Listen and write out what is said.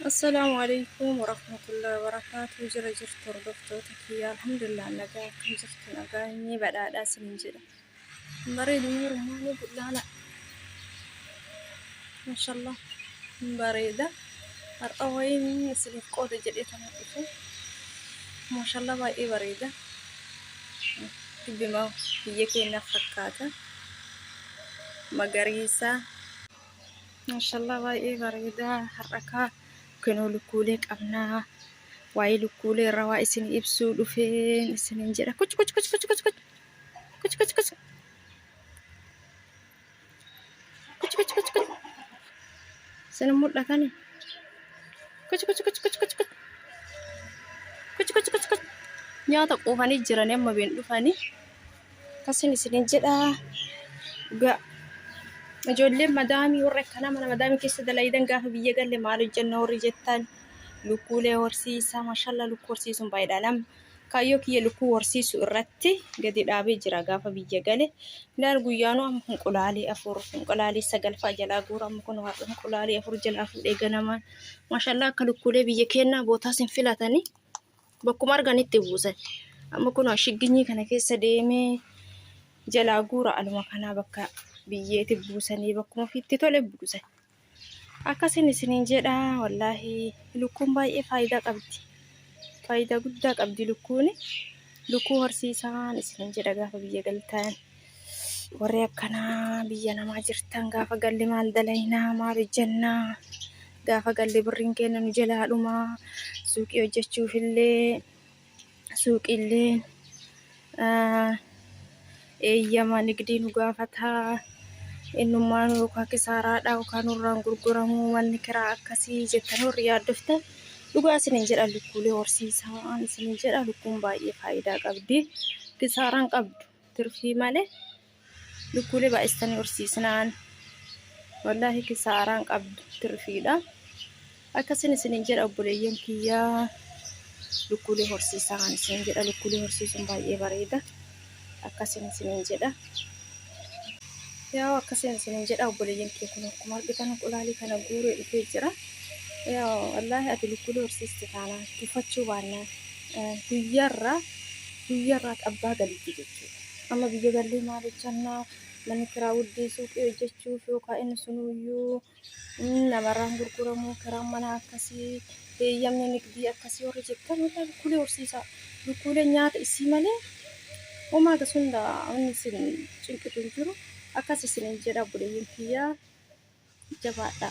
السلام عليكم ورحمة الله وبركاته. جرى جرت ردفتك يا الحمد لله أنك كم جرت نقاني بعد أداس ننجلة بريد نور ما نقول لا ما شاء الله بريدة الأوين سلك قود جريت أنا ما شاء الله باي بريدة تبي ما يجيك نفكاته مقريسة ما شاء الله باي بريدة حركة كانوا لكولك أبناء واي لكولي روا اسن إبسو لفين اسن انجرا كوش كوش كوش كوش كوش كوش كوش كوش كوش كوش كوش كوش سنموت لكاني كوش كوش كوش كوش كوش كوش كوش كوش كوش nyaata quufanii jiran amma been dhufanii kasin isinin jedha ga ijoolleen madaamii warra akkana mana madaamii keessa dalaydan gaafa biyya galle maal hojjenna warri jettan lukkuulee horsiisaa mashallah lukkuu horsiisuun baay'eedha nam kaayyoo kiyya lukkuu horsiisu irratti gadi dhaabee jira gaafa biyya gale ilaal guyyaanuu amma hunqulaalee afur hunqulaalee sagalfaa jalaa guura amma kun har'a hunqulaalee afur jalaa fuudhee ganamaan mashallah akka lukkuulee biyya keenyaa bootaas hin filatanii bakkuma arganitti buusan amma kun shigginyii kana keessa deemee jalaa guura aluma kanaa bakka biyyeetti buusanii bakkuma fiitti tole buusan akkasin isiniin jedha wallaahi lukkuun baay'ee faayidaa qabdi faayidaa guddaa qabdi lukkuuni lukkuu horsiisaan isiniin jedha gaafa biyya galtan warri akkanaa biyya namaa jirtan gaafa galli maal dalaynaa maal hojjennaa gaafa galli birriin keenya nu jalaa dhumaa suuqii hojjechuufillee suuqillee eeyyama nigdii nu gaafataa innummaan yookaan kisaaraadhaa yookaan nurraan gurguramuu manni kiraa akkasii jettan warri yaaddoftan dhugaa isiniin jedha lukkuulee horsiisaan isiniin jedha lukkuun baay'ee faayidaa qabdi kisaaraan qabdu tirfii malee lukkuulee baay'istanii horsiisnaan wallaahi kisaaraan qabdu tirfiidha akkasin isiniin jedha obboleeyyan kiyyaa lukkuulee horsiisaan isiniin jedha lukkuulee horsiisuun baay'ee bareeda akkasin isiniin jedha yaa akkasin isiniin jedha obboleeyyan kiyya kun akkuma argitan qulaalii kana guuree dhufee jira yaa wallaahi ati lukkuulee horsiiste taanaan tufachuu baannaan guyyarraa abbaa galitti jechuudha amma biyya gallee maal hojjannaa manni kiraa wuddii suuqii hojjechuuf yookaan inni sunuyyuu namarraan gurguramuu kiraan mana akkasii eeyyamni nigdii akkasii warri jettan lukkuulee horsiisaa lukkuulee nyaata isii malee homaa gasunda inni isin cinqitu hin jiru akkas isiniin jedha obboleeyyan kiyyaa jabaadha.